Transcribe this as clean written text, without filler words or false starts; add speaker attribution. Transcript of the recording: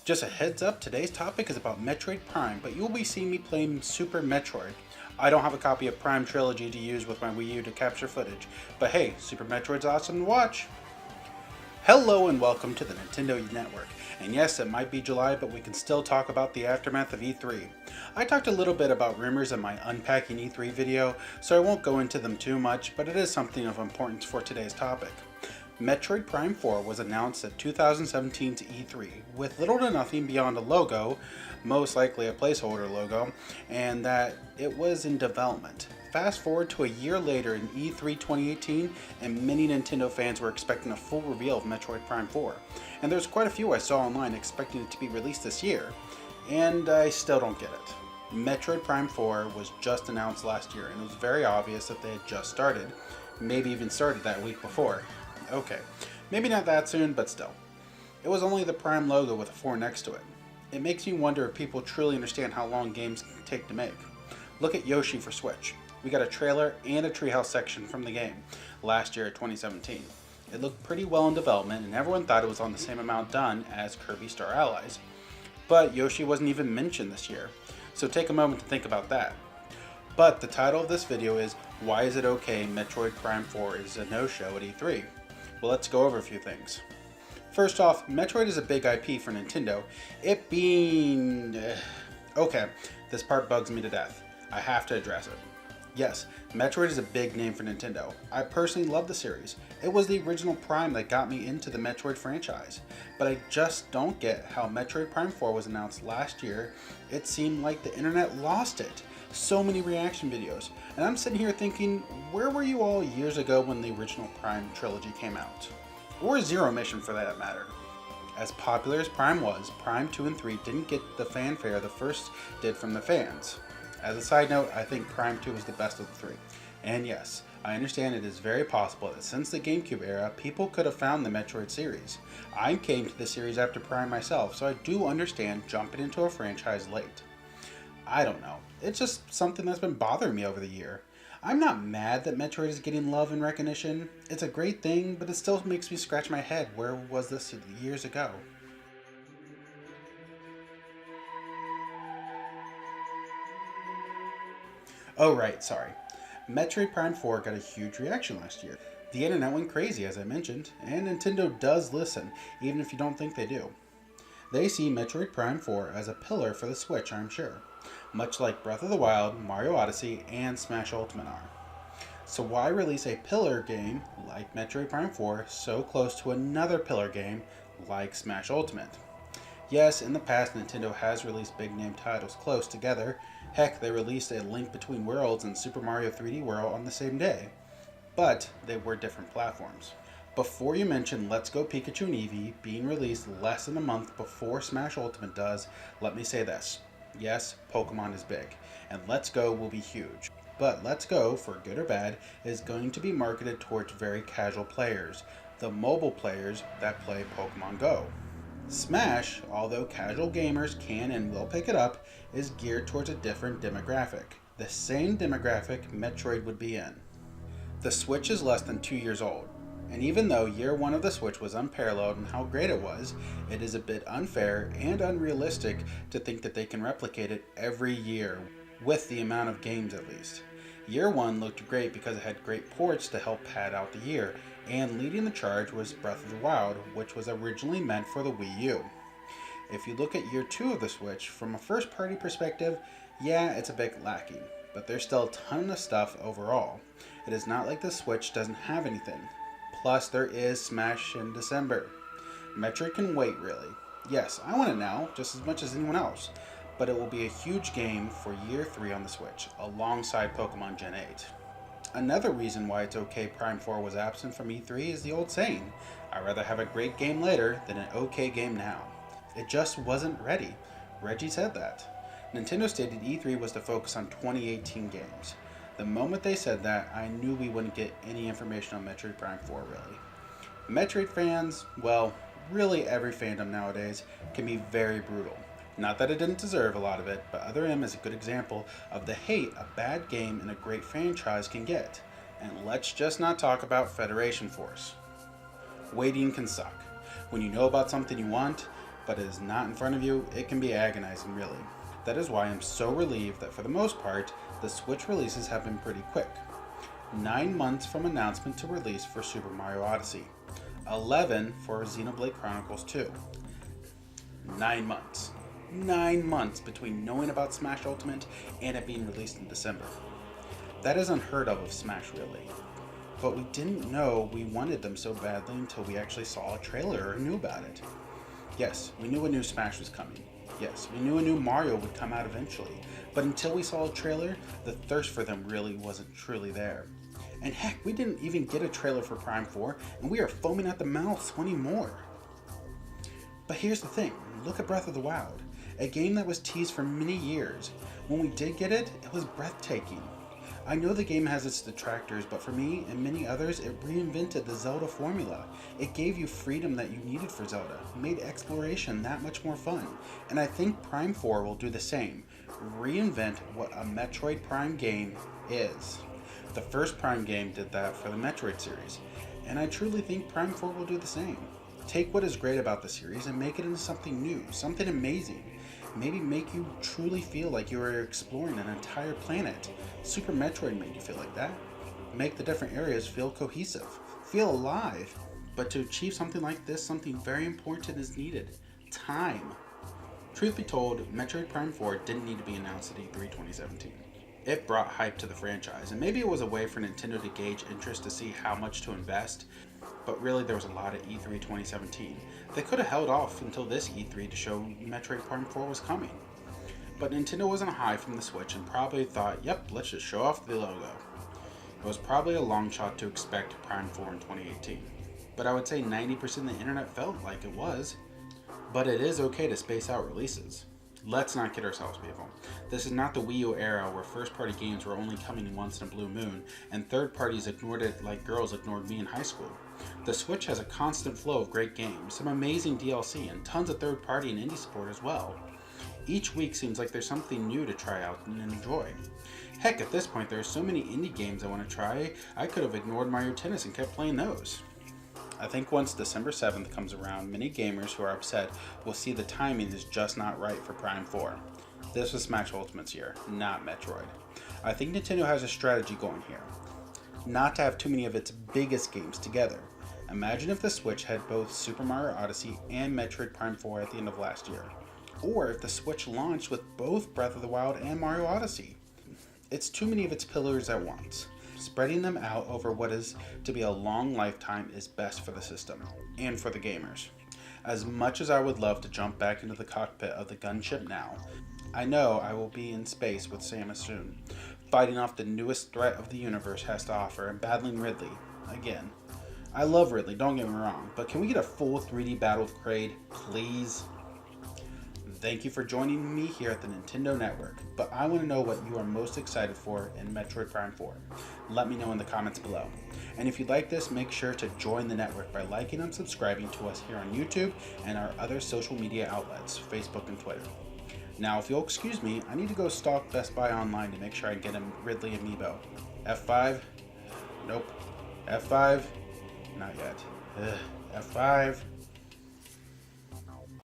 Speaker 1: Just a heads up, today's topic is about Metroid Prime, but you'll be seeing me playing Super Metroid. I don't have a copy of Prime Trilogy to use with my Wii U to capture footage, but hey, Super Metroid's awesome to watch! Hello and welcome to the Nintendo Network. And yes, it might be July, but we can still talk about the aftermath of E3. I talked a little bit about rumors in my Unpacking E3 video, so I won't go into them too much, but it is something of importance for today's topic. Metroid Prime 4 was announced at 2017's E3, with little to nothing beyond a logo, most likely a placeholder logo, and that it was in development. Fast forward to a year later in E3 2018, and many Nintendo fans were expecting a full reveal of Metroid Prime 4. And there's quite a few I saw online expecting it to be released this year, and I still don't get it. Metroid Prime 4 was just announced last year, and it was very obvious that they had just started, maybe even started that week before. Okay, maybe not that soon, but still. It was only the Prime logo with a 4 next to it. It makes me wonder if people truly understand how long games can take to make. Look at Yoshi for Switch. We got a trailer and a treehouse section from the game last year at 2017. It looked pretty well in development and everyone thought it was on the same amount done as Kirby Star Allies. But Yoshi wasn't even mentioned this year, so take a moment to think about that. But the title of this video is, Why is it okay Metroid Prime 4 is a no-show at E3? Well, let's go over a few things. First off, Metroid is a big IP for Nintendo, it being... Okay, this part bugs me to death. I have to address it. Yes, Metroid is a big name for Nintendo. I personally love the series. It was the original Prime that got me into the Metroid franchise. But I just don't get how Metroid Prime 4 was announced last year. It seemed like the internet lost it. So many reaction videos. And I'm sitting here thinking, where were you all years ago when the original Prime trilogy came out? Or Zero Mission for that matter. As popular as Prime was, Prime 2 and 3 didn't get the fanfare the first did from the fans. As a side note, I think Prime 2 was the best of the three. And yes, I understand it is very possible that since the GameCube era, people could have found the Metroid series. I came to the series after Prime myself, so I do understand jumping into a franchise late. I don't know, it's just something that's been bothering me over the year. I'm not mad that Metroid is getting love and recognition. It's a great thing, but it still makes me scratch my head. Where was this years ago? Oh right, sorry. Metroid Prime 4 got a huge reaction last year. The internet went crazy, as I mentioned, and Nintendo does listen, even if you don't think they do. They see Metroid Prime 4 as a pillar for the Switch, I'm sure. Much like Breath of the Wild, Mario Odyssey, and Smash Ultimate are. So why release a pillar game like Metroid Prime 4 so close to another pillar game like Smash Ultimate? Yes, in the past Nintendo has released big name titles close together. Heck, they released a Link Between Worlds and Super Mario 3D World on the same day. But they were different platforms. Before you mention Let's Go Pikachu and Eevee being released less than a month before Smash Ultimate does, let me say this. Yes, Pokemon is big, and Let's Go will be huge. But Let's Go, for good or bad, is going to be marketed towards very casual players, the mobile players that play Pokemon Go. Smash, although casual gamers can and will pick it up, is geared towards a different demographic. The same demographic Metroid would be in. The Switch is less than 2 years old, and even though year one of the Switch was unparalleled in how great it is a bit unfair and unrealistic to think that they can replicate it every year, with the amount of games at least. Year one looked great because it had great ports to help pad out the year, and leading the charge was Breath of the Wild, which was originally meant for the Wii U. If you look at year 2 of the Switch, from a first party perspective, yeah, it's a bit lacking, but there's still a ton of stuff overall. It is not like the Switch doesn't have anything. Plus there is Smash in December. Metroid can wait really. Yes, I want it now, just as much as anyone else, but it will be a huge game for year 3 on the Switch, alongside Pokemon Gen 8. Another reason why it's okay Prime 4 was absent from E3 is the old saying, I'd rather have a great game later than an okay game now. It just wasn't ready. Reggie said that. Nintendo stated E3 was to focus on 2018 games. The moment they said that, I knew we wouldn't get any information on Metroid Prime 4 really. Metroid fans, well, really every fandom nowadays, can be very brutal. Not that it didn't deserve a lot of it, but Other M is a good example of the hate a bad game and a great franchise can get. And let's just not talk about Federation Force. Waiting can suck. When you know about something you want, but it is not in front of you, it can be agonizing, really. That is why I'm so relieved that for the most part, the Switch releases have been pretty quick. 9 months from announcement to release for Super Mario Odyssey. 11 for Xenoblade Chronicles 2. 9 months. 9 months between knowing about Smash Ultimate and it being released in December. That is unheard of Smash, really. But we didn't know we wanted them so badly until we actually saw a trailer or knew about it. Yes, we knew a new Smash was coming. Yes, we knew a new Mario would come out eventually. But until we saw a trailer, the thirst for them really wasn't truly there. And heck, we didn't even get a trailer for Prime 4, and we are foaming at the mouth wanting more. But here's the thing, look at Breath of the Wild, a game that was teased for many years. When we did get it, it was breathtaking. I know the game has its detractors, but for me and many others, it reinvented the Zelda formula. It gave you freedom that you needed for Zelda, made exploration that much more fun, and I think Prime 4 will do the same, reinvent what a Metroid Prime game is. The first Prime game did that for the Metroid series, and I truly think Prime 4 will do the same. Take what is great about the series and make it into something new, something amazing. Maybe make you truly feel like you are exploring an entire planet. Super Metroid made you feel like that. Make the different areas feel cohesive, feel alive. But to achieve something like this, something very important is needed. Time. Truth be told, Metroid Prime 4 didn't need to be announced at E3 2017. It brought hype to the franchise, and maybe it was a way for Nintendo to gauge interest to see how much to invest, but really there was a lot at E3 2017. They could have held off until this E3 to show Metroid Prime 4 was coming. But Nintendo was on a high from the Switch and probably thought, yep, let's just show off the logo. It was probably a long shot to expect Prime 4 in 2018, but I would say 90% of the internet felt like it was. But it is okay to space out releases. Let's not kid ourselves, people. This is not the Wii U era where first-party games were only coming once in a blue moon, and third parties ignored it like girls ignored me in high school. The Switch has a constant flow of great games, some amazing DLC, and tons of third-party and indie support as well. Each week seems like there's something new to try out and enjoy. Heck, at this point there are so many indie games I want to try, I could have ignored Mario Tennis and kept playing those. I think once December 7th comes around, many gamers who are upset will see the timing is just not right for Prime 4. This was Smash Ultimate's year, not Metroid. I think Nintendo has a strategy going here. Not to have too many of its biggest games together. Imagine if the Switch had both Super Mario Odyssey and Metroid Prime 4 at the end of last year. Or if the Switch launched with both Breath of the Wild and Mario Odyssey. It's too many of its pillars at once. Spreading them out over what is to be a long lifetime is best for the system, and for the gamers. As much as I would love to jump back into the cockpit of the gunship now, I know I will be in space with Samus soon, fighting off the newest threat of the universe has to offer and battling Ridley, again. I love Ridley, don't get me wrong, but can we get a full 3D battle with Kraid, please? Thank you for joining me here at the Nintendo Network, but I want to know what you are most excited for in Metroid Prime 4. Let me know in the comments below. And if you like this, make sure to join the network by liking and subscribing to us here on YouTube and our other social media outlets, Facebook and Twitter. Now, if you'll excuse me, I need to go stalk Best Buy online to make sure I get a Ridley amiibo. F5? Nope. F5? Not yet. F5?